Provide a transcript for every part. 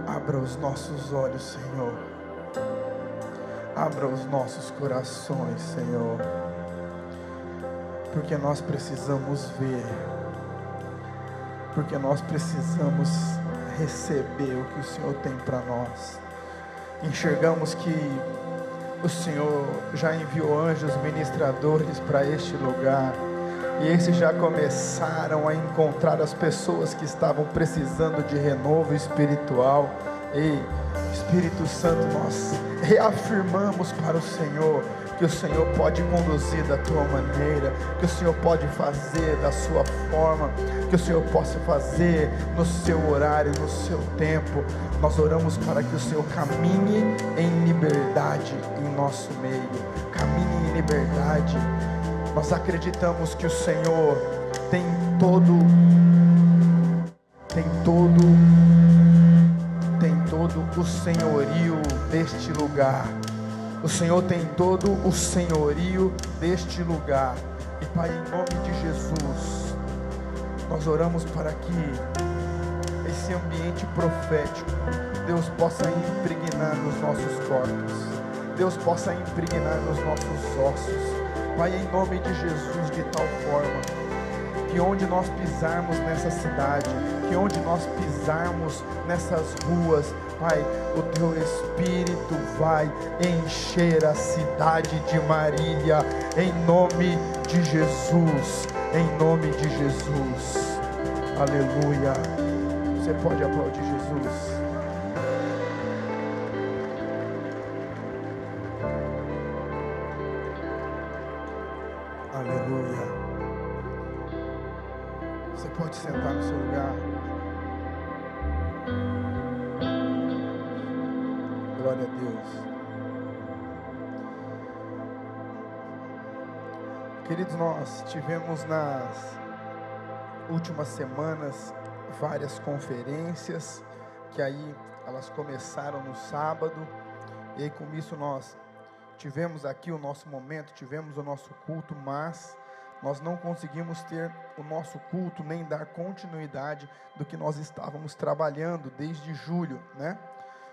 Abra os nossos olhos, Senhor. Abra os nossos corações, Senhor. Porque nós precisamos ver. Porque nós precisamos receber o que o Senhor tem para nós. Enxergamos que o Senhor já enviou anjos ministradores para este lugar. E esses já começaram a encontrar as pessoas que estavam precisando de renovo espiritual. Ei, Espírito Santo, nós reafirmamos para o Senhor que o Senhor pode conduzir da tua maneira, que o Senhor pode fazer da sua forma, que o Senhor possa fazer no seu horário, no seu tempo. Nós oramos para que o Senhor caminhe em liberdade em nosso meio, caminhe em liberdade. Nós acreditamos que o Senhor tem todo o senhorio deste lugar. O Senhor tem todo o senhorio deste lugar. E Pai, em nome de Jesus, nós oramos para que esse ambiente profético, Deus possa impregnar nos nossos corpos, Deus possa impregnar nos nossos ossos. Pai, em nome de Jesus, de tal forma que onde nós pisarmos nessa cidade, que onde nós pisarmos nessas ruas, Pai, o Teu Espírito vai encher a cidade de Marília, em nome de Jesus, em nome de Jesus. Aleluia. Você pode aplaudir Jesus. Aleluia. Você pode sentar no seu lugar. Glória a Deus. Queridos, nós tivemos nas últimas semanas várias conferências, que aí elas começaram no sábado, e aí com isso nós tivemos aqui o nosso momento, tivemos o nosso culto, mas nós não conseguimos ter o nosso culto, nem dar continuidade do que nós estávamos trabalhando desde julho, né?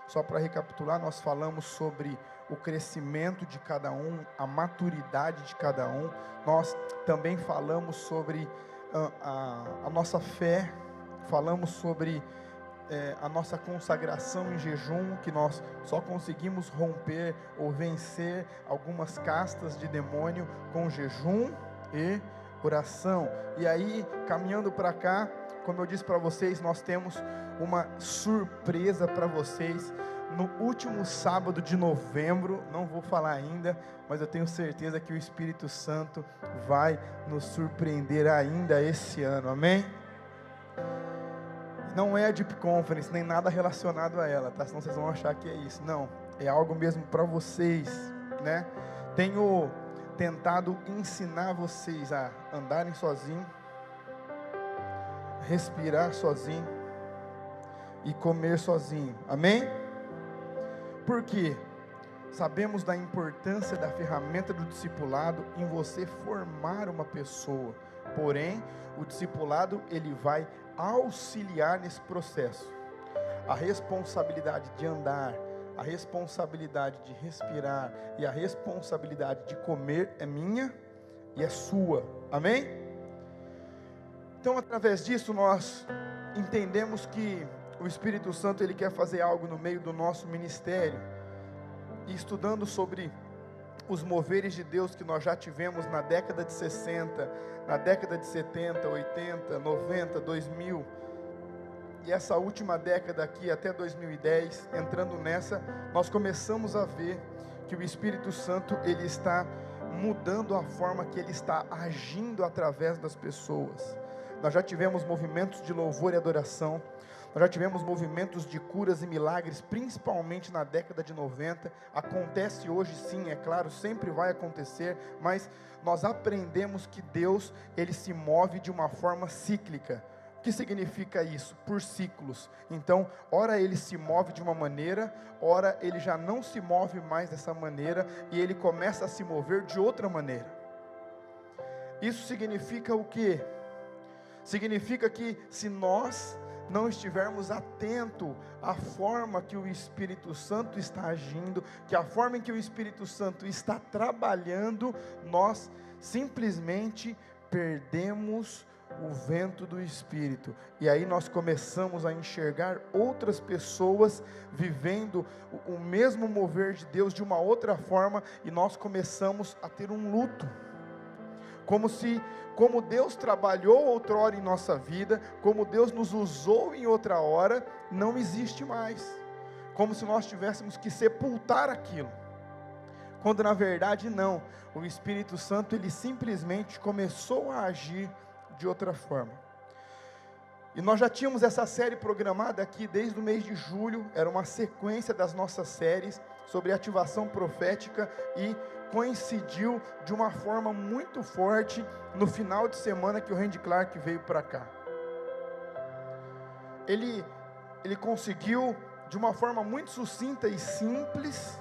Só para recapitular, nós falamos sobre o crescimento de cada um, a maturidade de cada um. Nós também falamos sobre a nossa fé, falamos sobre a nossa consagração em jejum, que nós só conseguimos romper ou vencer algumas castas de demônio com jejum e oração. E aí, caminhando para cá, como eu disse para vocês, nós temos uma surpresa para vocês. No último sábado de novembro, não vou falar ainda, mas eu tenho certeza que o Espírito Santo vai nos surpreender ainda esse ano, amém? Não é a Deep Conference, nem nada relacionado a ela, tá? Senão vocês vão achar que é isso. Não, é algo mesmo para vocês, né? Tenho tentado ensinar vocês a andarem sozinhos, respirar sozinho e comer sozinho, amém? Por quê? Sabemos da importância da ferramenta do discipulado em você formar uma pessoa. Porém, o discipulado, ele vai auxiliar nesse processo. A responsabilidade de andar, a responsabilidade de respirar e a responsabilidade de comer é minha e é sua, amém? Então, através disso, nós entendemos que o Espírito Santo, ele quer fazer algo no meio do nosso ministério. E estudando sobre os moveres de Deus que nós já tivemos na década de 60, na década de 70, 80, 90, 2000, e essa última década aqui até 2010, entrando nessa, nós começamos a ver que o Espírito Santo, ele está mudando a forma que ele está agindo através das pessoas. Nós já tivemos movimentos de louvor e adoração, nós já tivemos movimentos de curas e milagres, principalmente na década de 90, acontece hoje sim, é claro, sempre vai acontecer, mas nós aprendemos que Deus, ele se move de uma forma cíclica. O que significa isso? Por ciclos. Então, ora ele se move de uma maneira, ora ele já não se move mais dessa maneira, e ele começa a se mover de outra maneira. Isso significa o quê? Significa que se nós não estivermos atentos à forma que o Espírito Santo está agindo, que a forma em que o Espírito Santo está trabalhando, nós simplesmente perdemos o vento do Espírito, e aí nós começamos a enxergar outras pessoas vivendo o mesmo mover de Deus de uma outra forma, e nós começamos a ter um luto, como Deus trabalhou outrora em nossa vida, como Deus nos usou em outra hora, não existe mais, como se nós tivéssemos que sepultar aquilo, quando na verdade não, o Espírito Santo ele simplesmente começou a agir de outra forma. E nós já tínhamos essa série programada aqui desde o mês de julho, era uma sequência das nossas séries sobre ativação profética, e coincidiu de uma forma muito forte no final de semana que o Randy Clark veio para cá. Ele conseguiu de uma forma muito sucinta e simples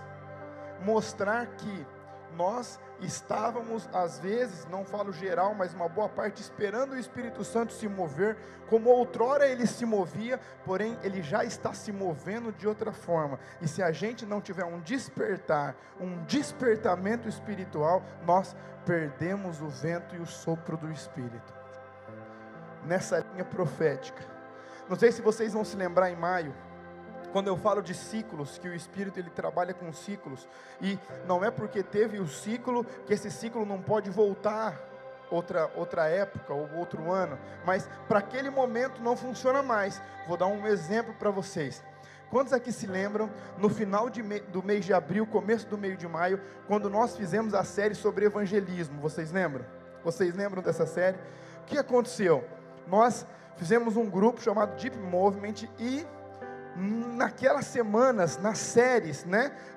mostrar que nós estávamos, às vezes, não falo geral, mas uma boa parte, esperando o Espírito Santo se mover, como outrora ele se movia, porém ele já está se movendo de outra forma, e se a gente não tiver um despertamento espiritual, nós perdemos o vento e o sopro do Espírito, nessa linha profética. Não sei se vocês vão se lembrar em maio, quando eu falo de ciclos, que o Espírito ele trabalha com ciclos, e não é porque teve o ciclo, que esse ciclo não pode voltar outra época, ou outro ano, mas para aquele momento não funciona mais. Vou dar um exemplo para vocês. Quantos aqui se lembram, no final do mês de abril, começo do mês de maio, quando nós fizemos a série sobre evangelismo, vocês lembram? Vocês lembram dessa série? O que aconteceu? Nós fizemos um grupo chamado Deep Movement, e naquelas semanas, nas séries,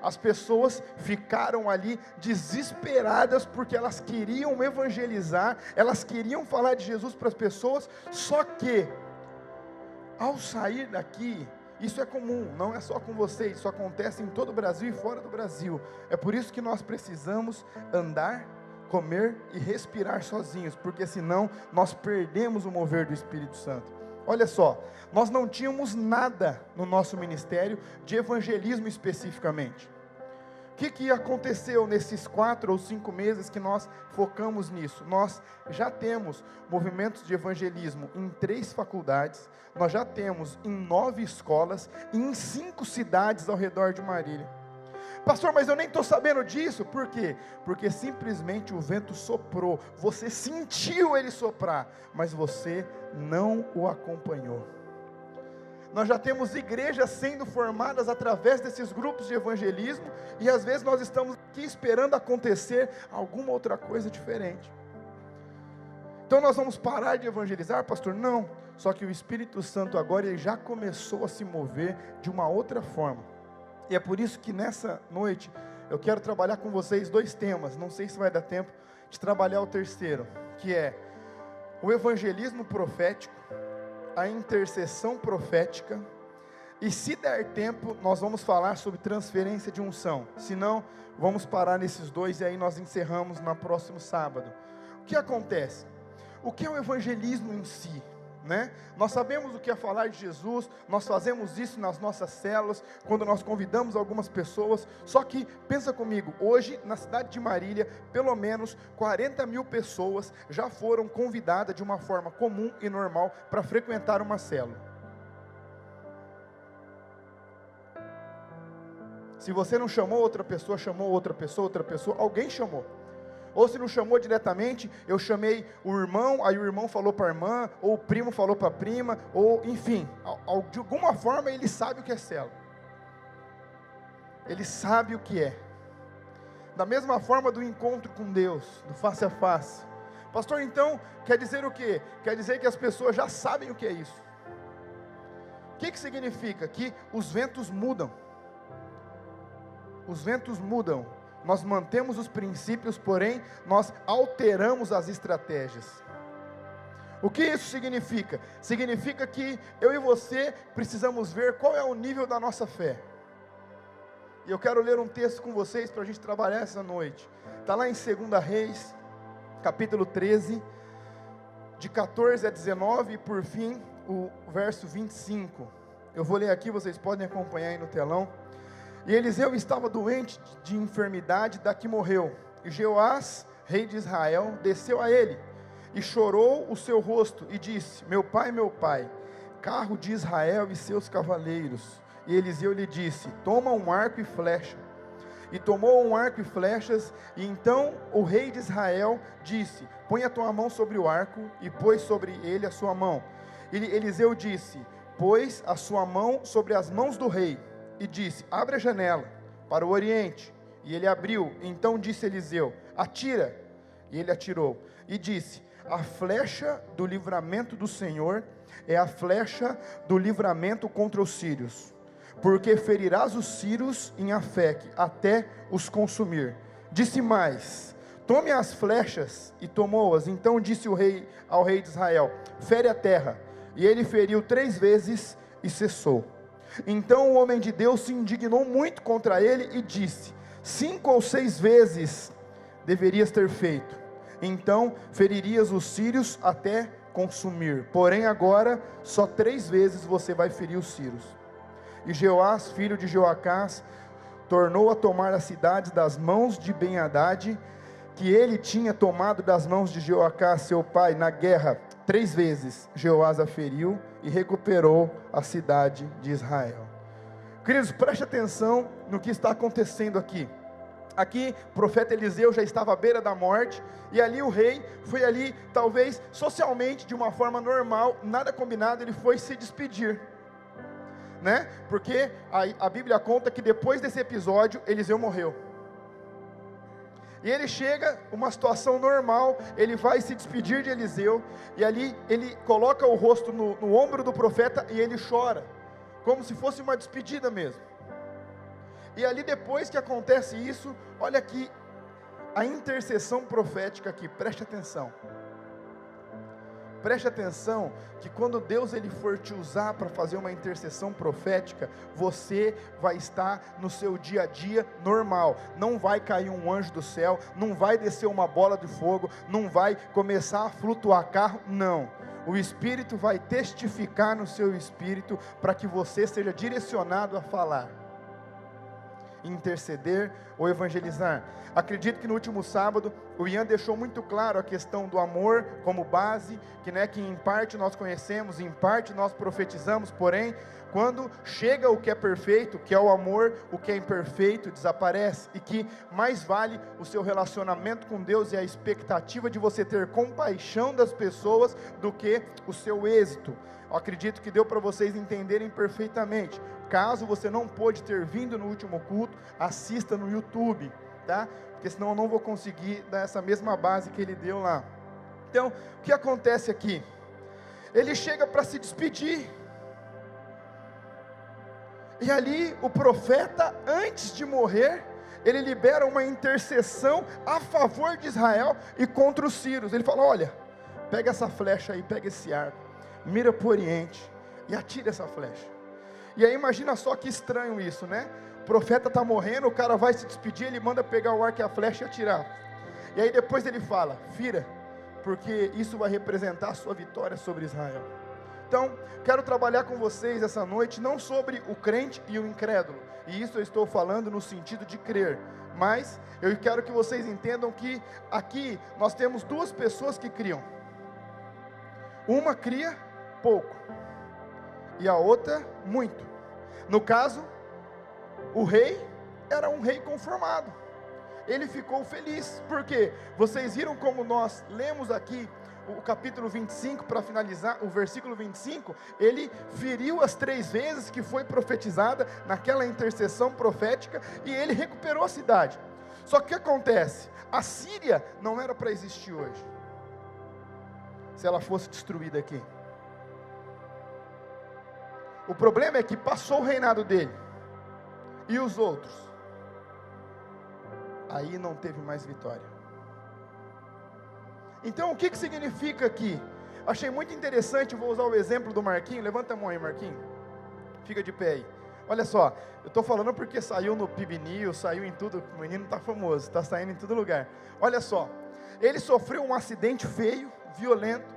as pessoas ficaram ali desesperadas, porque elas queriam evangelizar, elas queriam falar de Jesus para as pessoas, só que, ao sair daqui, isso é comum, não é só com vocês, isso acontece em todo o Brasil e fora do Brasil, é por isso que nós precisamos andar, comer e respirar sozinhos, porque senão nós perdemos o mover do Espírito Santo. Olha só, nós não tínhamos nada no nosso ministério de evangelismo especificamente. O que aconteceu nesses 4 ou 5 meses que nós focamos nisso? Nós já temos movimentos de evangelismo em 3 faculdades, nós já temos em 9 escolas e em 5 cidades ao redor de Marília. Pastor, mas eu nem estou sabendo disso. Por quê? Porque simplesmente o vento soprou, você sentiu ele soprar, mas você não o acompanhou. Nós já temos igrejas sendo formadas através desses grupos de evangelismo, e às vezes nós estamos aqui esperando acontecer alguma outra coisa diferente. Então nós vamos parar de evangelizar, pastor? Não, só que o Espírito Santo agora ele já começou a se mover de uma outra forma. E é por isso que nessa noite eu quero trabalhar com vocês 2 temas. Não sei se vai dar tempo de trabalhar o terceiro, que é o evangelismo profético, a intercessão profética, e se der tempo nós vamos falar sobre transferência de unção. Se não, vamos parar nesses 2 e aí nós encerramos no próximo sábado. O que acontece? O que é o evangelismo em si? Nós sabemos o que é falar de Jesus, nós fazemos isso nas nossas células, quando nós convidamos algumas pessoas, só que, pensa comigo, hoje na cidade de Marília, pelo menos 40 mil pessoas já foram convidadas de uma forma comum e normal para frequentar uma célula. Se você não chamou outra pessoa, alguém chamou. Ou se não chamou diretamente, eu chamei o irmão, aí o irmão falou para a irmã, ou o primo falou para a prima, ou enfim, de alguma forma ele sabe o que é célula. Ele sabe o que é. Da mesma forma do encontro com Deus, do face a face. Pastor, então, quer dizer o quê? Quer dizer que as pessoas já sabem o que é isso. O que significa? Que os ventos mudam. Os ventos mudam. Nós mantemos os princípios, porém, nós alteramos as estratégias. O que isso significa? Significa que eu e você precisamos ver qual é o nível da nossa fé. E eu quero ler um texto com vocês para a gente trabalhar essa noite. Está lá em 2 Reis, capítulo 13, de 14 a 19, e por fim, o verso 25. Eu vou ler aqui, vocês podem acompanhar aí no telão. E Eliseu estava doente de enfermidade da que morreu. E Jeoás, rei de Israel, desceu a ele e chorou o seu rosto e disse: meu pai, carro de Israel e seus cavaleiros. E Eliseu lhe disse: toma um arco e flecha. E tomou um arco e flechas. E então o rei de Israel disse: põe a tua mão sobre o arco. E pôs sobre ele a sua mão. E Eliseu disse: pôs a sua mão sobre as mãos do rei. E disse: abre a janela para o oriente. E ele abriu. Então disse Eliseu: atira. E ele atirou. E disse: a flecha do livramento do Senhor é a flecha do livramento contra os sírios. Porque ferirás os sírios em Afeque, até os consumir. Disse mais: tome as flechas, e tomou-as. Então disse o rei ao rei de Israel: fere a terra. E ele feriu 3 vezes e cessou. Então o homem de Deus se indignou muito contra ele e disse: 5 ou 6 vezes deverias ter feito, então feririas os sírios até consumir. Porém agora só 3 vezes você vai ferir os sírios. E Jeoás, filho de Joacás, tornou a tomar as cidades das mãos de Ben-Hadad, que ele tinha tomado das mãos de Joacás seu pai na guerra. 3 vezes Jeoás a feriu e recuperou a cidade de Israel. Queridos, preste atenção no que está acontecendo aqui. Aqui o profeta Eliseu já estava à beira da morte, e ali o rei foi ali, talvez socialmente, de uma forma normal, nada combinado, ele foi se despedir, né? Porque a Bíblia conta que depois desse episódio, Eliseu morreu. E ele chega, uma situação normal, ele vai se despedir de Eliseu, e ali ele coloca o rosto no ombro do profeta, e ele chora, como se fosse uma despedida mesmo. E ali depois que acontece isso, olha aqui, a intercessão profética aqui, preste atenção. Preste atenção que quando Deus ele for te usar para fazer uma intercessão profética, você vai estar no seu dia a dia normal. Não vai cair um anjo do céu, não vai descer uma bola de fogo, não vai começar a flutuar carro, não. O Espírito vai testificar no seu espírito para que você seja direcionado a falar, interceder ou evangelizar. Acredito que no último sábado o Ian deixou muito claro a questão do amor como base, que em parte nós conhecemos, em parte nós profetizamos, porém quando chega o que é perfeito, que é o amor, o que é imperfeito desaparece, e que mais vale o seu relacionamento com Deus e a expectativa de você ter compaixão das pessoas do que o seu êxito. Eu acredito que deu para vocês entenderem perfeitamente. Caso você não pôde ter vindo no último culto, assista no YouTube, tá? Porque senão eu não vou conseguir dar essa mesma base que ele deu lá. Então, o que acontece aqui? Ele chega para se despedir, e ali o profeta, antes de morrer, ele libera uma intercessão a favor de Israel e contra os sírios. Ele fala: olha, pega essa flecha aí, pega esse arco, mira para o oriente e atira essa flecha. E aí imagina só que estranho isso, né? O profeta está morrendo, o cara vai se despedir, ele manda pegar o arco e a flecha e atirar. E aí depois ele fala: fira, porque isso vai representar a sua vitória sobre Israel. Então, quero trabalhar com vocês essa noite, não sobre o crente e o incrédulo, e isso eu estou falando no sentido de crer, mas eu quero que vocês entendam que aqui nós temos 2 pessoas que criam. Uma cria pouco, e a outra muito. No caso, o rei era um rei conformado, ele ficou feliz, porque vocês viram como nós lemos aqui, o capítulo 25, para finalizar, o versículo 25, ele feriu as 3 vezes que foi profetizada naquela intercessão profética, e ele recuperou a cidade. Só que o que acontece? A Síria não era para existir hoje, se ela fosse destruída aqui. O problema é que passou o reinado dele, e os outros, aí não teve mais vitória. Então o que significa aqui? Achei muito interessante, vou usar o exemplo do Marquinho. Levanta a mão aí, Marquinho, fica de pé aí. Olha só, eu estou falando porque saiu no PIB News, saiu em tudo, o menino está famoso, está saindo em todo lugar. Olha só, ele sofreu um acidente feio, violento,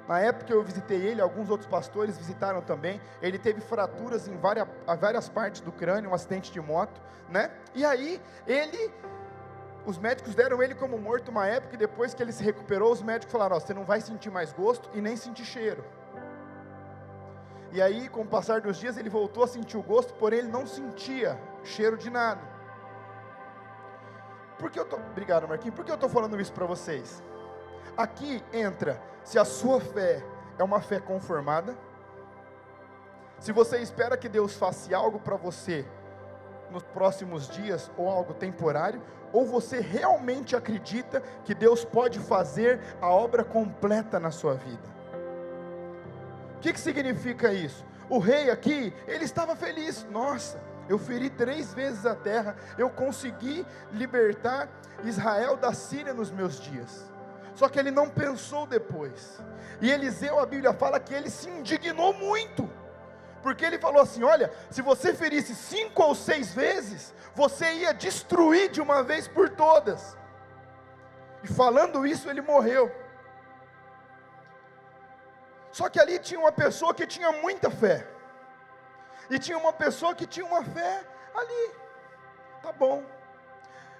Na época que eu visitei ele, alguns outros pastores visitaram também. Ele teve fraturas em várias partes do crânio, um acidente de moto, né? E aí, os médicos deram ele como morto uma época, e depois que ele se recuperou, os médicos falaram: ó, você não vai sentir mais gosto e nem sentir cheiro. E aí, com o passar dos dias, ele voltou a sentir o gosto, porém ele não sentia cheiro de nada. Obrigado, Marquinhos. Por que eu estou falando isso para vocês? Aqui entra se a sua fé é uma fé conformada, se você espera que Deus faça algo para você nos próximos dias, ou algo temporário, ou você realmente acredita que Deus pode fazer a obra completa na sua vida. O que significa isso? O rei aqui, ele estava feliz. Nossa, eu feri 3 vezes a terra, eu consegui libertar Israel da Síria nos meus dias. Só que ele não pensou depois. E Eliseu, a Bíblia fala que ele se indignou muito, porque ele falou assim: olha, se você ferisse 5 ou 6 vezes, você ia destruir de uma vez por todas. E falando isso, ele morreu. Só que ali tinha uma pessoa que tinha muita fé, e tinha uma pessoa que tinha uma fé ali. Tá bom,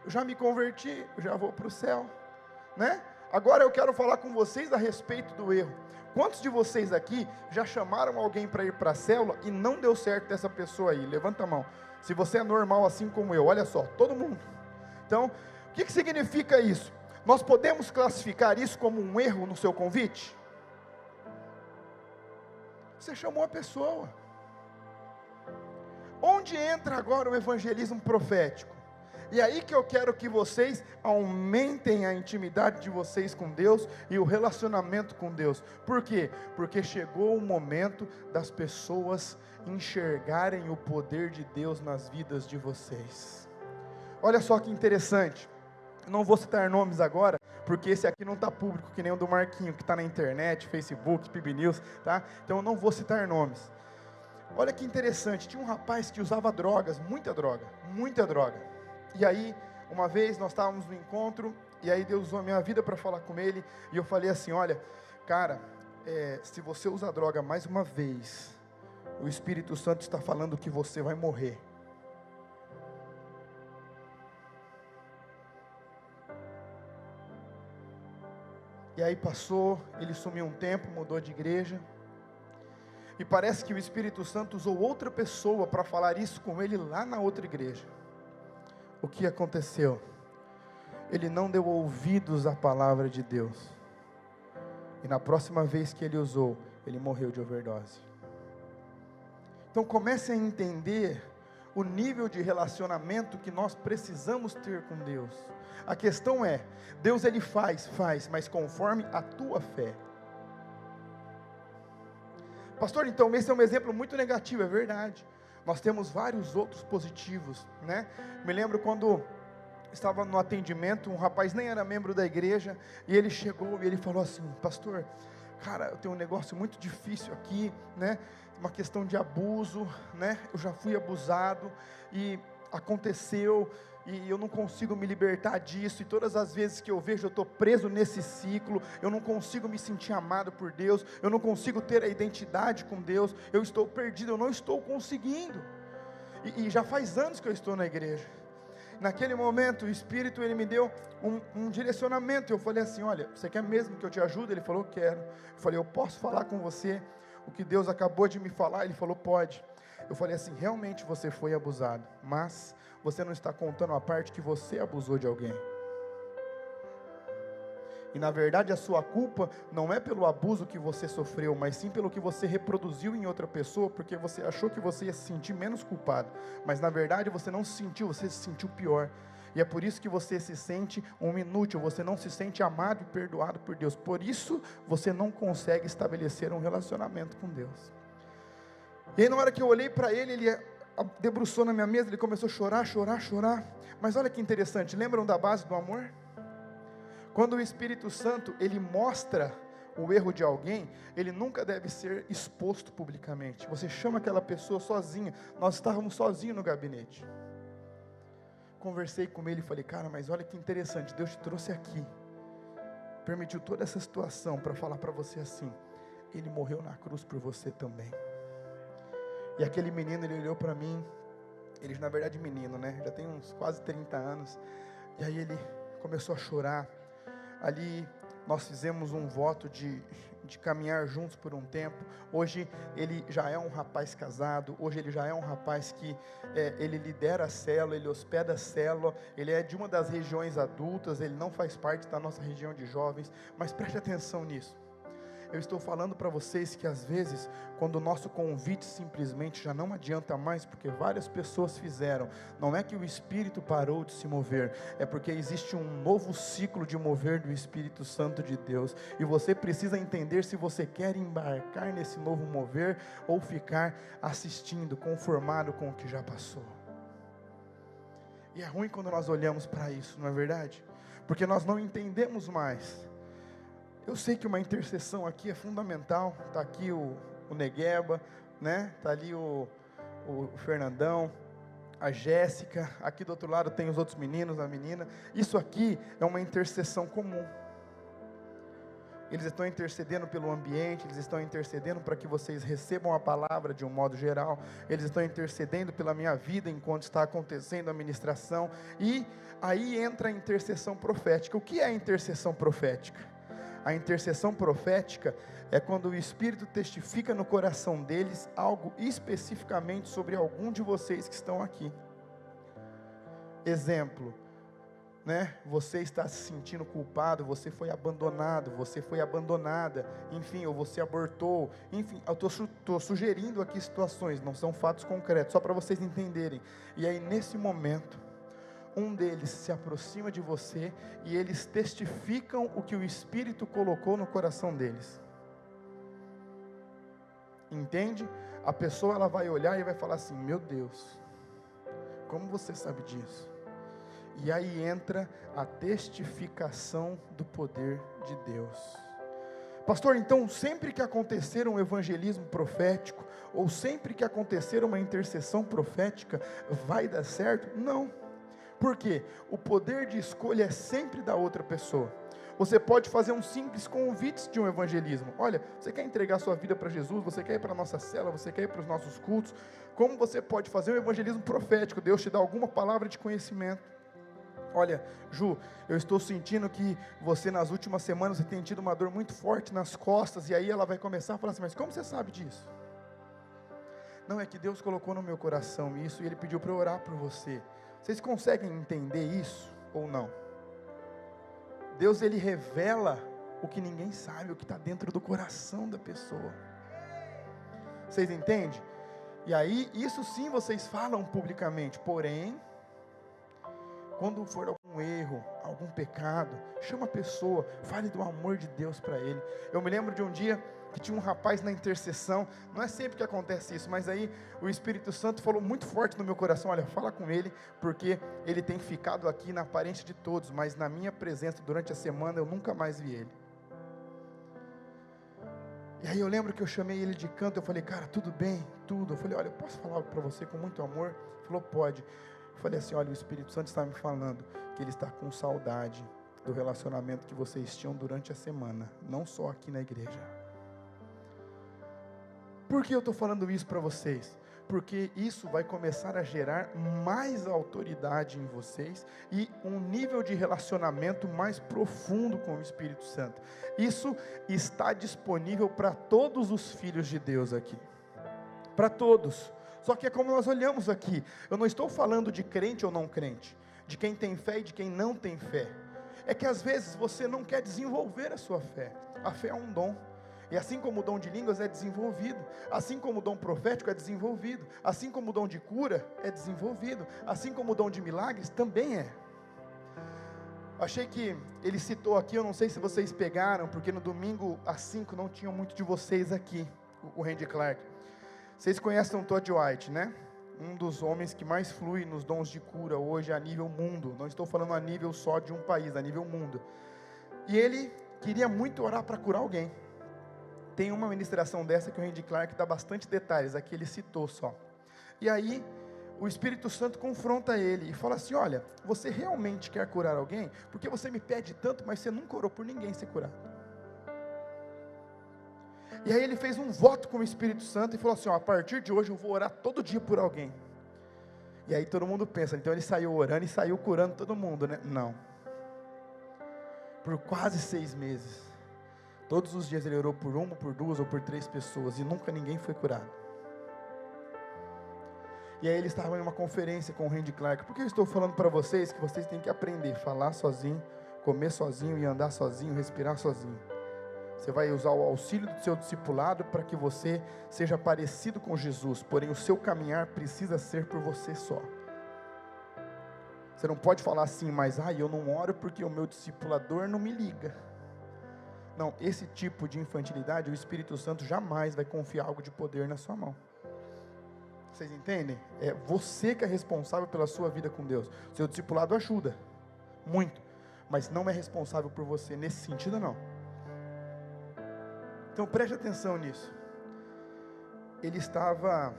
eu já me converti, eu já vou para o céu, né? Agora eu quero falar com vocês a respeito do erro. Quantos de vocês aqui já chamaram alguém para ir para a célula e não deu certo dessa pessoa aí? Levanta a mão. Se você é normal assim como eu, olha só, todo mundo. Então, o que significa isso? Nós podemos classificar isso como um erro no seu convite? Você chamou a pessoa. Onde entra agora o evangelismo profético? E aí que eu quero que vocês aumentem a intimidade de vocês com Deus e o relacionamento com Deus. Por quê? Porque chegou o momento das pessoas enxergarem o poder de Deus nas vidas de vocês. Olha só que interessante. Não vou citar nomes agora, porque esse aqui não está público, que nem o do Marquinho, que está na internet, Facebook, PIB News, tá? Então eu não vou citar nomes. Olha que interessante, tinha um rapaz que usava drogas, muita droga. E aí, uma vez nós estávamos no encontro, e aí Deus usou a minha vida para falar com ele, e eu falei assim: olha, cara, se você usa droga mais uma vez, o Espírito Santo está falando que você vai morrer. E aí passou, ele sumiu um tempo, mudou de igreja, e parece que o Espírito Santo usou outra pessoa para falar isso com ele lá na outra igreja. O que aconteceu? Ele não deu ouvidos à palavra de Deus, e na próxima vez que ele usou, ele morreu de overdose. Então comece a entender o nível de relacionamento que nós precisamos ter com Deus. A questão é, Deus ele faz, mas conforme a tua fé. Pastor, então esse é um exemplo muito negativo, é verdade. Nós temos vários outros positivos, né? Me lembro quando estava no atendimento, um rapaz nem era membro da igreja, e ele chegou e ele falou assim: pastor, cara, eu tenho um negócio muito difícil aqui, né? Uma questão de abuso, né? Eu já fui abusado, e aconteceu, e eu não consigo me libertar disso, e todas as vezes que eu vejo, eu estou preso nesse ciclo, eu não consigo me sentir amado por Deus, eu não consigo ter a identidade com Deus, eu estou perdido, eu não estou conseguindo, e já faz anos que eu estou na igreja. Naquele momento, o Espírito, ele me deu um direcionamento, eu falei assim: olha, você quer mesmo que eu te ajude? Ele falou: quero. Eu falei: eu posso falar com você o que Deus acabou de me falar? Ele falou: pode. Eu falei assim: realmente você foi abusado, mas você não está contando a parte que você abusou de alguém. E na verdade a sua culpa não é pelo abuso que você sofreu, mas sim pelo que você reproduziu em outra pessoa, porque você achou que você ia se sentir menos culpado, mas na verdade você não se sentiu, você se sentiu pior. E é por isso que você se sente um inútil, você não se sente amado e perdoado por Deus. Por isso você não consegue estabelecer um relacionamento com Deus. E aí na hora que eu olhei para ele, ele debruçou na minha mesa, ele começou a chorar. Mas olha que interessante, lembram da base do amor? Quando o Espírito Santo, ele mostra o erro de alguém, ele nunca deve ser exposto publicamente. Você chama aquela pessoa sozinha. Nós estávamos sozinhos no gabinete. Conversei com ele e falei: cara, mas olha que interessante, Deus te trouxe aqui, permitiu toda essa situação para falar para você assim. Ele morreu na cruz por você também. E aquele menino, ele olhou para mim, ele na verdade menino, né? Já tem uns quase 30 anos. E aí ele começou a chorar. Ali nós fizemos um voto de caminhar juntos por um tempo. Hoje ele já é um rapaz casado. Hoje ele já é um rapaz que ele lidera a célula, ele hospeda a célula. Ele é de uma das regiões adultas, ele não faz parte da nossa região de jovens. Mas preste atenção nisso. Eu estou falando para vocês que às vezes, quando o nosso convite simplesmente já não adianta mais, porque várias pessoas fizeram, não é que o Espírito parou de se mover, é porque existe um novo ciclo de mover do Espírito Santo de Deus, e você precisa entender se você quer embarcar nesse novo mover, ou ficar assistindo, conformado com o que já passou. E é ruim quando nós olhamos para isso, não é verdade? Porque nós não entendemos mais. Eu sei que uma intercessão aqui é fundamental. Está aqui o Negueba, né? Está ali o Fernandão, a Jéssica. Aqui do outro lado tem os outros meninos, a menina. Isso aqui é uma intercessão comum. Eles estão intercedendo pelo ambiente, eles estão intercedendo para que vocês recebam a palavra de um modo geral. Eles estão intercedendo pela minha vida enquanto está acontecendo a ministração. E aí entra a intercessão profética. O que é a intercessão profética? A intercessão profética é quando o Espírito testifica no coração deles algo especificamente sobre algum de vocês que estão aqui. Exemplo, né? Você está se sentindo culpado, você foi abandonado, você foi abandonada, enfim, ou você abortou, enfim, eu estou sugerindo aqui situações, não são fatos concretos, só para vocês entenderem. E aí nesse momento, um deles se aproxima de você e eles testificam o que o Espírito colocou no coração deles. Entende? A pessoa ela vai olhar e vai falar assim: meu Deus, como você sabe disso? E aí entra a testificação do poder de Deus. Pastor, então sempre que acontecer um evangelismo profético, ou sempre que acontecer uma intercessão profética, vai dar certo? Não. Por quê? O poder de escolha é sempre da outra pessoa. Você pode fazer um simples convite de um evangelismo. Olha, você quer entregar sua vida para Jesus? Você quer ir para a nossa cela? Você quer ir para os nossos cultos? Como você pode fazer um evangelismo profético? Deus te dá alguma palavra de conhecimento. Olha, Ju, eu estou sentindo que você nas últimas semanas você tem tido uma dor muito forte nas costas. E aí ela vai começar a falar assim: mas como você sabe disso? Não, é que Deus colocou no meu coração isso e Ele pediu para eu orar por você. Vocês conseguem entender isso ou não? Deus, Ele revela o que ninguém sabe, o que está dentro do coração da pessoa. Vocês entendem? E aí, isso sim vocês falam publicamente. Porém, quando for algum erro, algum pecado, chama a pessoa, fale do amor de Deus para ele. Eu me lembro de um dia que tinha um rapaz na intercessão. Não é sempre que acontece isso, mas aí o Espírito Santo falou muito forte no meu coração: olha, fala com ele, porque ele tem ficado aqui na aparência de todos, mas na minha presença durante a semana eu nunca mais vi ele. E aí eu lembro que eu chamei ele de canto, eu falei: cara, tudo bem? Tudo. Eu falei: olha, eu posso falar algo para você com muito amor? Ele falou: pode. Eu falei assim: olha, o Espírito Santo está me falando que ele está com saudade do relacionamento que vocês tinham durante a semana, não só aqui na igreja. Por que eu estou falando isso para vocês? Porque isso vai começar a gerar mais autoridade em vocês e um nível de relacionamento mais profundo com o Espírito Santo. Isso está disponível para todos os filhos de Deus aqui, para todos. Só que é como nós olhamos aqui, eu não estou falando de crente ou não crente, de quem tem fé e de quem não tem fé. É que às vezes você não quer desenvolver a sua fé. A fé é um dom. E assim como o dom de línguas é desenvolvido, assim como o dom profético é desenvolvido, assim como o dom de cura é desenvolvido, assim como o dom de milagres também é. Achei que ele citou aqui, eu não sei se vocês pegaram, porque no domingo às 5 não tinham muito de vocês aqui, o Randy Clark. Vocês conhecem o Todd White, né? Um dos homens que mais flui nos dons de cura hoje a nível mundo. Não estou falando a nível só de um país, a nível mundo. E ele queria muito orar para curar alguém. Tem uma ministração dessa que o Randy Clark dá bastante detalhes, aqui ele citou só. E aí, o Espírito Santo confronta ele e fala assim: olha, você realmente quer curar alguém? Porque você me pede tanto, mas você nunca orou por ninguém ser curado. E aí ele fez um voto com o Espírito Santo e falou assim, ó, a partir de hoje eu vou orar todo dia por alguém. E aí todo mundo pensa, então ele saiu orando e saiu curando todo mundo, né? Não. Por quase 6 meses, todos os dias ele orou por uma, por 2 ou por 3 pessoas, e nunca ninguém foi curado. E aí ele estava em uma conferência com o Randy Clark. Por que eu estou falando para vocês que vocês têm que aprender a falar sozinho, comer sozinho e andar sozinho, respirar sozinho? Você vai usar o auxílio do seu discipulado para que você seja parecido com Jesus, porém o seu caminhar precisa ser por você só. Você não pode falar assim, mas eu não oro porque o meu discipulador não me liga. Não, esse tipo de infantilidade, o Espírito Santo jamais vai confiar algo de poder na sua mão. Vocês entendem? É você que é responsável pela sua vida com Deus. Seu discipulado ajuda, muito, mas não é responsável por você, nesse sentido não. Então preste atenção nisso. Ele estava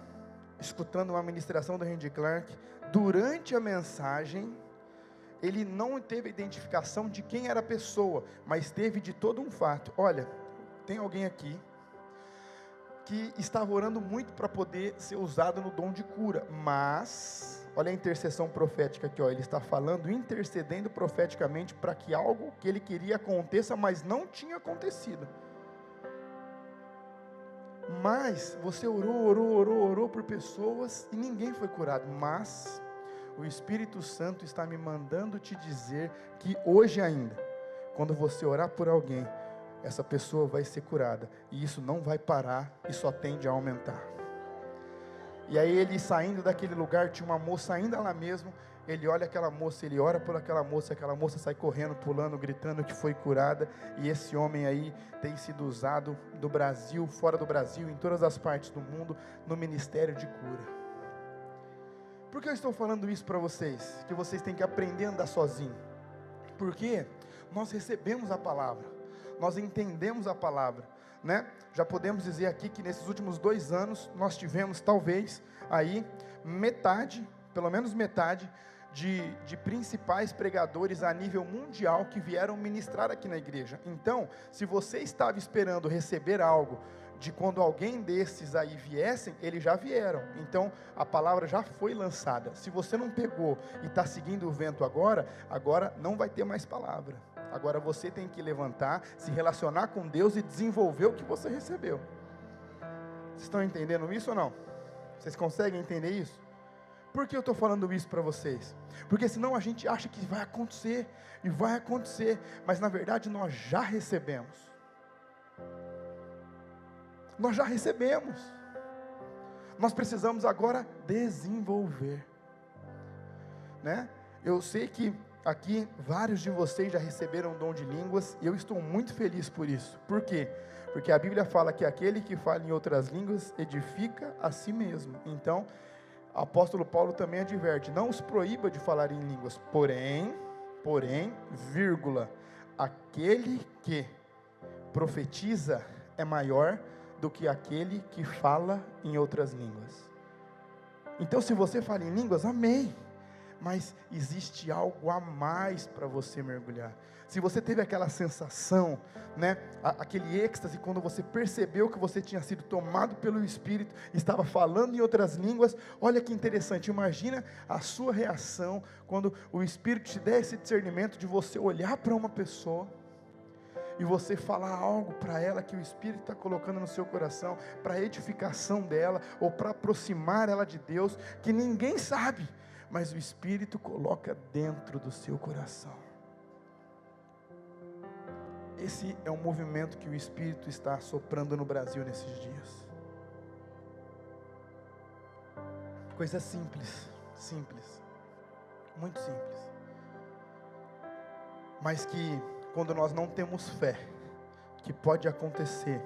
escutando uma ministração do Randy Clark. Durante a mensagem, ele não teve identificação de quem era a pessoa, mas teve de todo um fato. Olha, tem alguém aqui que estava orando muito para poder ser usado no dom de cura, mas, olha a intercessão profética aqui, ele está falando, intercedendo profeticamente para que algo que ele queria aconteça, mas não tinha acontecido. Mas você orou por pessoas e ninguém foi curado, mas o Espírito Santo está me mandando te dizer que hoje ainda, quando você orar por alguém, essa pessoa vai ser curada, e isso não vai parar, e só tende a aumentar. E aí ele saindo daquele lugar, tinha uma moça ainda lá mesmo, ele olha aquela moça, ele ora por aquela moça sai correndo, pulando, gritando que foi curada, e esse homem aí tem sido usado do Brasil, fora do Brasil, em todas as partes do mundo, no ministério de cura. Por que eu estou falando isso para vocês? Que vocês têm que aprender a andar sozinho, porque nós recebemos a palavra, nós entendemos a palavra, né? Já podemos dizer aqui que nesses últimos 2 anos, nós tivemos talvez aí metade, pelo menos metade, de principais pregadores a nível mundial que vieram ministrar aqui na igreja. Então, se você estava esperando receber algo de quando alguém desses aí viessem, eles já vieram, então a palavra já foi lançada. Se você não pegou e está seguindo o vento agora não vai ter mais palavra. Agora você tem que levantar, se relacionar com Deus e desenvolver o que você recebeu. Vocês estão entendendo isso ou não? Vocês conseguem entender isso? Por que eu estou falando isso para vocês? Porque senão a gente acha que vai acontecer, e vai acontecer, mas na verdade nós já recebemos. Nós já recebemos. Nós precisamos agora desenvolver, né? Eu sei que aqui, vários de vocês já receberam o dom de línguas, e eu estou muito feliz por isso. Por quê? Porque a Bíblia fala que aquele que fala em outras línguas, edifica a si mesmo. Então, o apóstolo Paulo também adverte, não os proíba de falar em línguas, porém, aquele que profetiza é maior do que aquele que fala em outras línguas. Então, se você fala em línguas, amém. Mas existe algo a mais para você mergulhar. Se você teve aquela sensação, né, aquele êxtase, quando você percebeu que você tinha sido tomado pelo Espírito, estava falando em outras línguas, olha que interessante, imagina a sua reação, quando o Espírito te der esse discernimento de você olhar para uma pessoa, e você falar algo para ela que o Espírito está colocando no seu coração, para a edificação dela, ou para aproximar ela de Deus, que ninguém sabe, mas o Espírito coloca dentro do seu coração. Esse é um movimento que o Espírito está soprando no Brasil nesses dias. Coisa simples, muito simples, mas que quando nós não temos fé, que pode acontecer,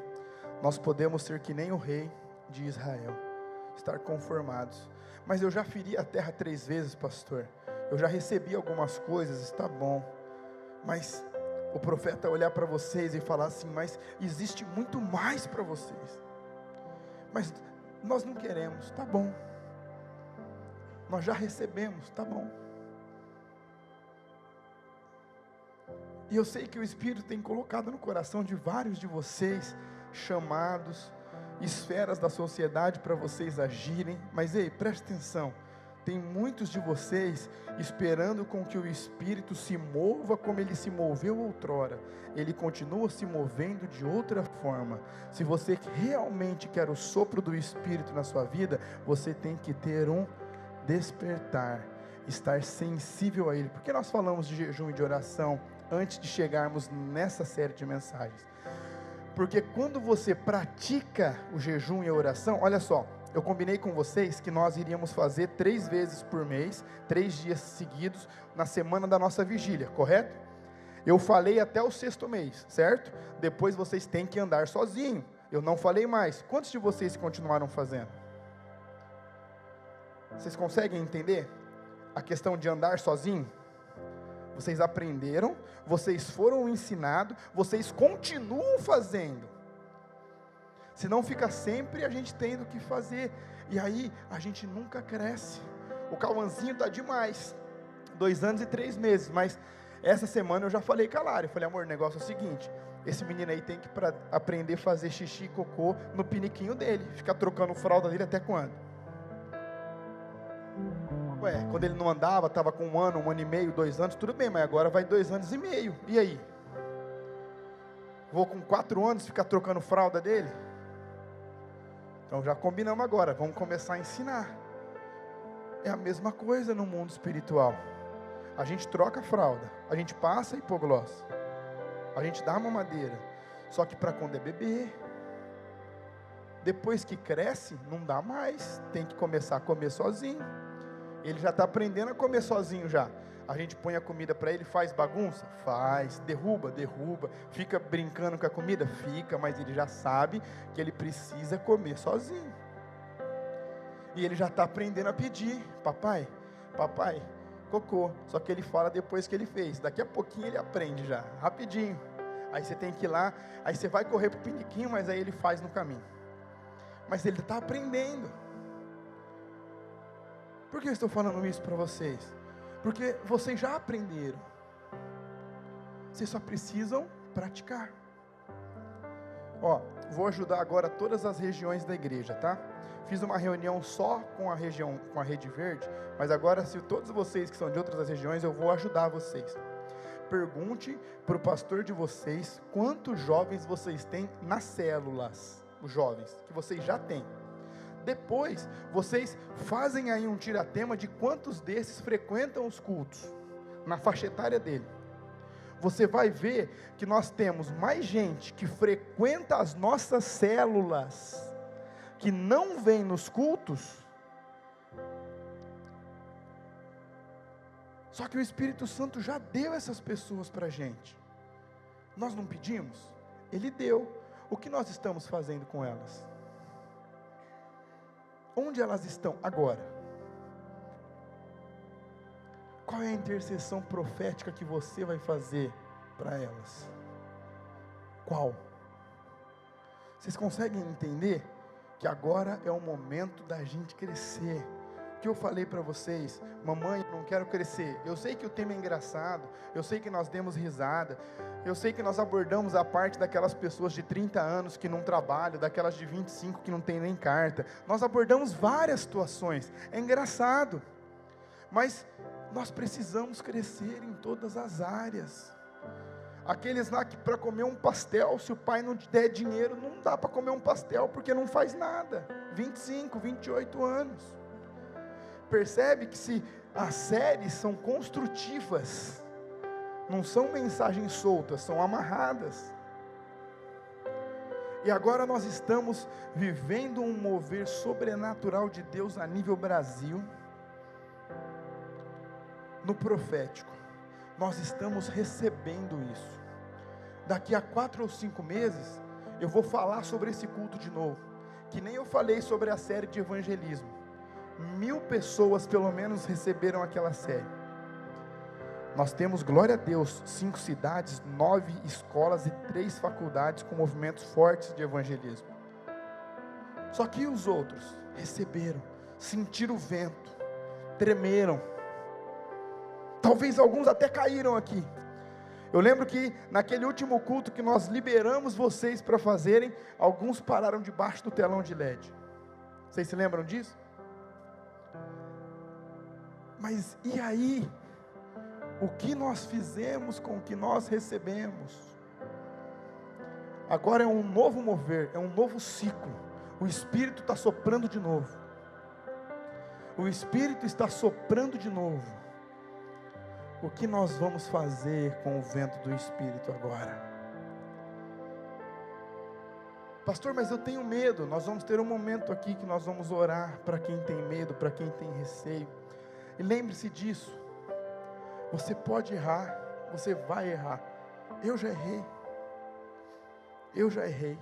nós podemos ser que nem o rei de Israel, estar conformados. Mas eu já feri a terra 3 vezes, pastor. Eu já recebi algumas coisas, está bom. Mas o profeta olhar para vocês e falar assim, mas existe muito mais para vocês. Mas nós não queremos, está bom. Nós já recebemos, está bom. E eu sei que o Espírito tem colocado no coração de vários de vocês, chamados, esferas da sociedade para vocês agirem, mas ei, preste atenção, tem muitos de vocês esperando com que o Espírito se mova como ele se moveu outrora. Ele continua se movendo de outra forma. Se você realmente quer o sopro do Espírito na sua vida, você tem que ter um despertar, estar sensível a ele. Por que nós falamos de jejum e de oração antes de chegarmos nessa série de mensagens? Porque quando você pratica o jejum e a oração, olha só, eu combinei com vocês que nós iríamos fazer 3 vezes por mês, 3 dias seguidos, na semana da nossa vigília, correto? Eu falei até o 6º mês, certo? Depois vocês têm que andar sozinho. Eu não falei mais. Quantos de vocês continuaram fazendo? Vocês conseguem entender a questão de andar sozinho? Vocês aprenderam, vocês foram ensinados, vocês continuam fazendo. Senão fica sempre a gente tendo que fazer, e aí a gente nunca cresce. O Cauãzinho está demais, 2 anos e 3 meses, mas essa semana eu já falei com a Lara, eu falei, amor, o negócio é o seguinte, esse menino aí tem que aprender a fazer xixi e cocô no piniquinho dele, ficar trocando fralda dele até quando? Ué, quando ele não andava, estava com 1 ano, 1 ano e meio, 2 anos, tudo bem, mas agora vai 2 anos e meio, e aí? Vou com 4 anos ficar trocando fralda dele? Então já combinamos agora, vamos começar a ensinar. É a mesma coisa no mundo espiritual. A gente troca a fralda, a gente passa hipoglós, a gente dá mamadeira, só que para quando é bebê. Depois que cresce, não dá mais, tem que começar a comer sozinho. Ele já está aprendendo a comer sozinho já. A gente põe a comida para ele, faz bagunça? Faz. Derruba? Derruba. Fica brincando com a comida? Fica, mas ele já sabe que ele precisa comer sozinho. E ele já está aprendendo a pedir, papai, papai, cocô. Só que ele fala depois que ele fez. Daqui a pouquinho ele aprende já, rapidinho. Aí você tem que ir lá, aí você vai correr para o piniquinho, mas aí ele faz no caminho. Mas ele está aprendendo. Por que eu estou falando isso para vocês? Porque vocês já aprenderam. Vocês só precisam praticar. Ó, vou ajudar agora todas as regiões da igreja, tá? Fiz uma reunião só com a região, com a Rede Verde, mas agora, se todos vocês que são de outras regiões, eu vou ajudar vocês. Pergunte para o pastor de vocês quantos jovens vocês têm nas células, os jovens que vocês já têm. Depois, vocês fazem aí um tiratema de quantos desses frequentam os cultos, na faixa etária dele. Você vai ver que nós temos mais gente que frequenta as nossas células, que não vem nos cultos. Só que o Espírito Santo já deu essas pessoas para a gente. Nós não pedimos? Ele deu. O que nós estamos fazendo com elas? Onde elas estão agora? Qual é a intercessão profética que você vai fazer para elas? Qual? Vocês conseguem entender que agora é o momento da gente crescer? Que eu falei para vocês, mamãe, eu não quero crescer. Eu sei que o tema é engraçado, eu sei que nós demos risada, eu sei que nós abordamos a parte daquelas pessoas de 30 anos que não trabalham, daquelas de 25 que não tem nem carta. Nós abordamos várias situações, é engraçado, mas nós precisamos crescer em todas as áreas. Aqueles lá que para comer um pastel, se o pai não te der dinheiro, não dá para comer um pastel porque não faz nada. 25, 28 anos. Percebe que se as séries são construtivas, não são mensagens soltas, são amarradas. E agora nós estamos vivendo um mover sobrenatural de Deus a nível Brasil, no profético. Nós estamos recebendo isso. Daqui a 4 ou 5 meses, eu vou falar sobre esse culto de novo, que nem eu falei sobre a série de evangelismo. 1000 pessoas pelo menos receberam aquela série. Nós temos, glória a Deus, 5 cidades, 9 escolas e 3 faculdades com movimentos fortes de evangelismo. Só que os outros receberam, sentiram o vento, tremeram. Talvez alguns até caíram aqui. Eu lembro que naquele último culto que nós liberamos vocês para fazerem, alguns pararam debaixo do telão de LED. Vocês se lembram disso? Mas e aí? O que nós fizemos com o que nós recebemos? Agora é um novo mover, é um novo ciclo. O Espírito está soprando de novo. O Espírito está soprando de novo. O que nós vamos fazer com o vento do Espírito agora? Pastor, mas eu tenho medo. Nós vamos ter um momento aqui que nós vamos orar para quem tem medo, para quem tem receio. E lembre-se disso. Você pode errar, você vai errar. Eu já errei. Eu já errei.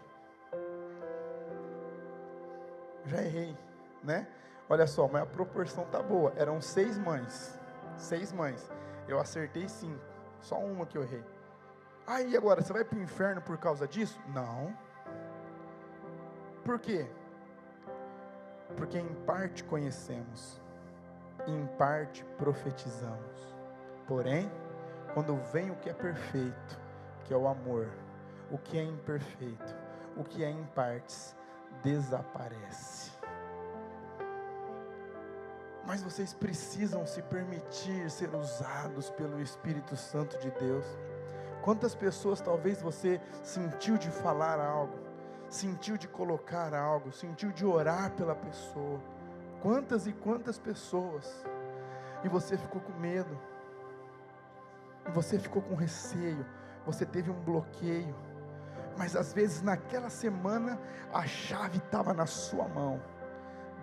Já errei, né? Olha só, mas a proporção tá boa. Eram 6 mães. 6 mães. Eu acertei 5. Só uma que eu errei. Ah, e agora, você vai para o inferno por causa disso? Não. Por quê? Porque em parte conhecemos, em parte profetizamos. Porém, quando vem o que é perfeito, que é o amor, o que é imperfeito, o que é em partes, desaparece. Mas vocês precisam se permitir ser usados pelo Espírito Santo de Deus. Quantas pessoas talvez você sentiu de falar algo, sentiu de colocar algo, sentiu de orar pela pessoa. Quantas e quantas pessoas. E você ficou com medo. E você ficou com receio. Você teve um bloqueio. Mas às vezes naquela semana a chave estava na sua mão.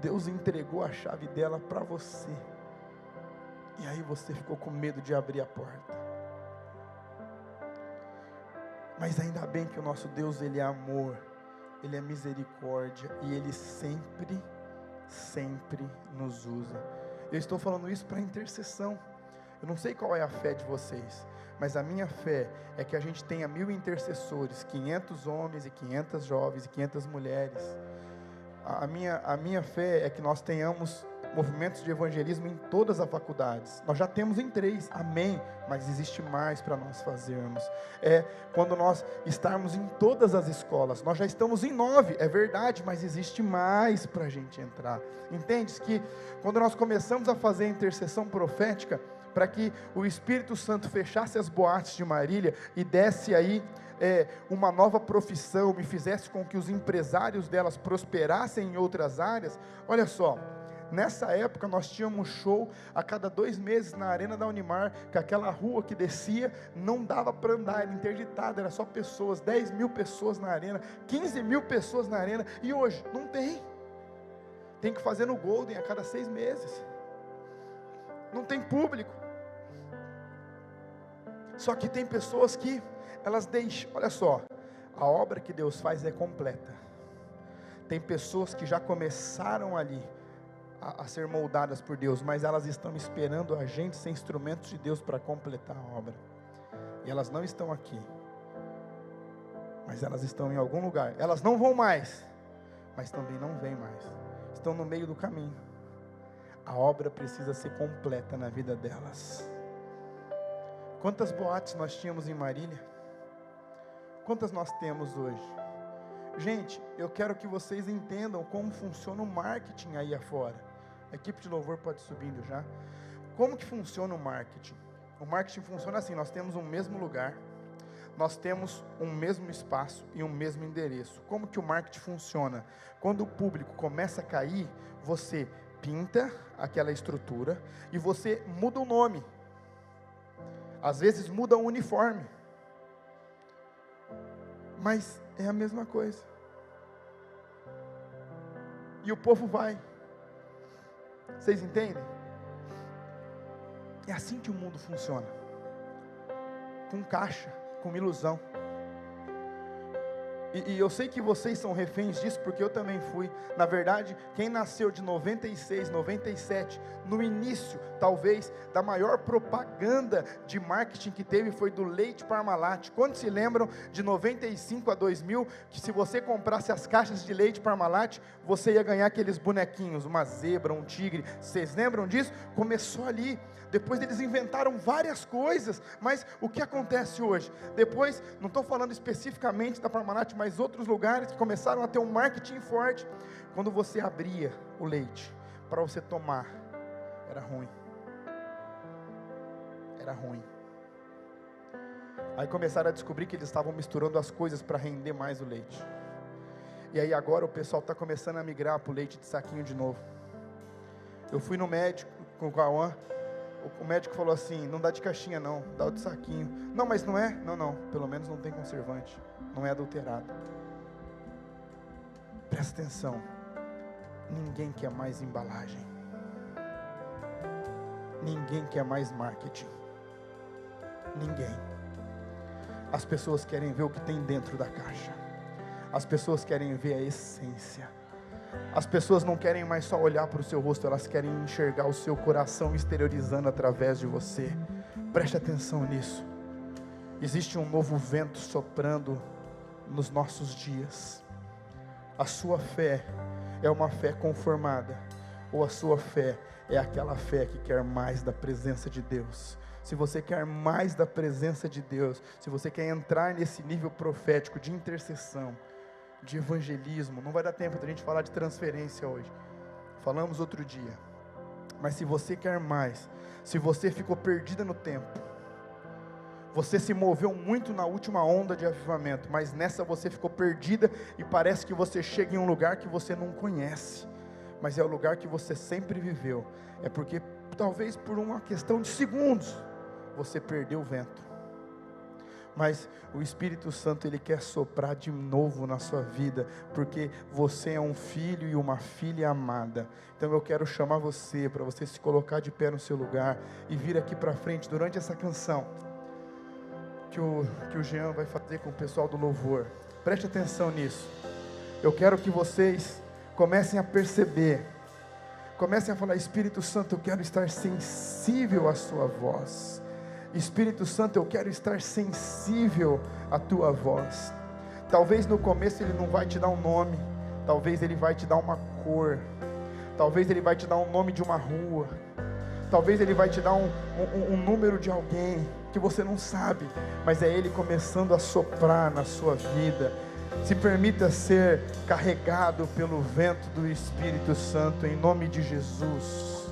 Deus entregou a chave dela para você. E aí você ficou com medo de abrir a porta. Mas ainda bem que o nosso Deus, Ele é amor, Ele é misericórdia, e Ele sempre nos usa. Eu estou falando isso para intercessão. Eu não sei qual é a fé de vocês, mas a minha fé é que a gente tenha 1000 intercessores, 500 homens e 500 jovens e 500 mulheres. A minha fé é que nós tenhamos movimentos de evangelismo em todas as faculdades. Nós já temos em 3, amém, mas existe mais para nós fazermos. Quando nós estarmos em todas as escolas, nós já estamos em 9, é verdade, mas existe mais para a gente entrar. Entende que quando nós começamos a fazer a intercessão profética, para que o Espírito Santo fechasse as boates de Marília e desse aí uma nova profissão, me fizesse com que os empresários delas prosperassem em outras áreas. Olha só, nessa época nós tínhamos show a cada 2 meses na Arena da Unimar, que aquela rua que descia não dava para andar, era interditada, era só pessoas, 10.000 pessoas na arena, 15.000 pessoas na arena, e hoje não tem que fazer no Golden a cada 6 meses, não tem público. Só que tem pessoas que elas deixam, olha só, a obra que Deus faz é completa. Tem pessoas que já começaram ali a ser moldadas por Deus, mas elas estão esperando a gente ser instrumentos de Deus para completar a obra. E elas não estão aqui, mas elas estão em algum lugar. Elas não vão mais, mas também não vêm mais. Estão no meio do caminho. A obra precisa ser completa na vida delas. Quantas boates nós tínhamos em Marília? Quantas nós temos hoje? Gente, eu quero que vocês entendam como funciona o marketing aí afora. A equipe de louvor pode subindo já. Como que funciona o marketing? O marketing funciona assim: nós temos um mesmo lugar, nós temos um mesmo espaço e um mesmo endereço. Como que o marketing funciona? Quando o público começa a cair, você pinta aquela estrutura e você muda o nome. Às vezes muda o uniforme, mas é a mesma coisa. E o povo vai. Vocês entendem? É assim que o mundo funciona. Com caixa, com ilusão. E eu sei que vocês são reféns disso, porque eu também fui. Na verdade, quem nasceu de 96, 97, no início, talvez, da maior propaganda de marketing que teve, foi do leite Parmalat. Quantos se lembram de 95 a 2000, que se você comprasse as caixas de leite Parmalat, você ia ganhar aqueles bonequinhos, uma zebra, um tigre? Vocês lembram disso? Começou ali. Depois eles inventaram várias coisas, mas o que acontece hoje? Depois, não estou falando especificamente da Parmalat, mas outros lugares que começaram a ter um marketing forte. Quando você abria o leite para você tomar, era ruim. Era ruim. Aí começaram a descobrir que eles estavam misturando as coisas para render mais o leite. E aí agora o pessoal está começando a migrar para o leite de saquinho de novo. Eu fui no médico com o Cauã. O médico falou assim: não dá de caixinha não, dá o de saquinho. Não, mas não é? Não, pelo menos não tem conservante, não é adulterado. Presta atenção, ninguém quer mais embalagem, ninguém quer mais marketing, ninguém. As pessoas querem ver o que tem dentro da caixa, as pessoas querem ver a essência. As pessoas não querem mais só olhar para o seu rosto, elas querem enxergar o seu coração exteriorizando através de você. Preste atenção nisso. Existe um novo vento soprando nos nossos dias. A sua fé é uma fé conformada, ou a sua fé é aquela fé que quer mais da presença de Deus? Se você quer mais da presença de Deus, se você quer entrar nesse nível profético de intercessão, de evangelismo, não vai dar tempo da gente falar de transferência hoje, falamos outro dia, mas se você quer mais, se você ficou perdida no tempo, você se moveu muito na última onda de avivamento, mas nessa você ficou perdida e parece que você chega em um lugar que você não conhece, mas é o lugar que você sempre viveu, é porque talvez por uma questão de segundos, você perdeu o vento. Mas o Espírito Santo, Ele quer soprar de novo na sua vida, porque você é um filho e uma filha amada. Então eu quero chamar você, para você se colocar de pé no seu lugar, e vir aqui para frente, durante essa canção, que o Jean vai fazer com o pessoal do louvor. Preste atenção nisso. Eu quero que vocês comecem a perceber, comecem a falar: Espírito Santo, eu quero estar sensível à sua voz. Espírito Santo, eu quero estar sensível à tua voz. Talvez no começo Ele não vai te dar um nome, talvez Ele vai te dar uma cor, talvez Ele vai te dar um nome de uma rua, talvez Ele vai te dar um número de alguém que você não sabe, mas é Ele começando a soprar na sua vida. Se permita ser carregado pelo vento do Espírito Santo, em nome de Jesus.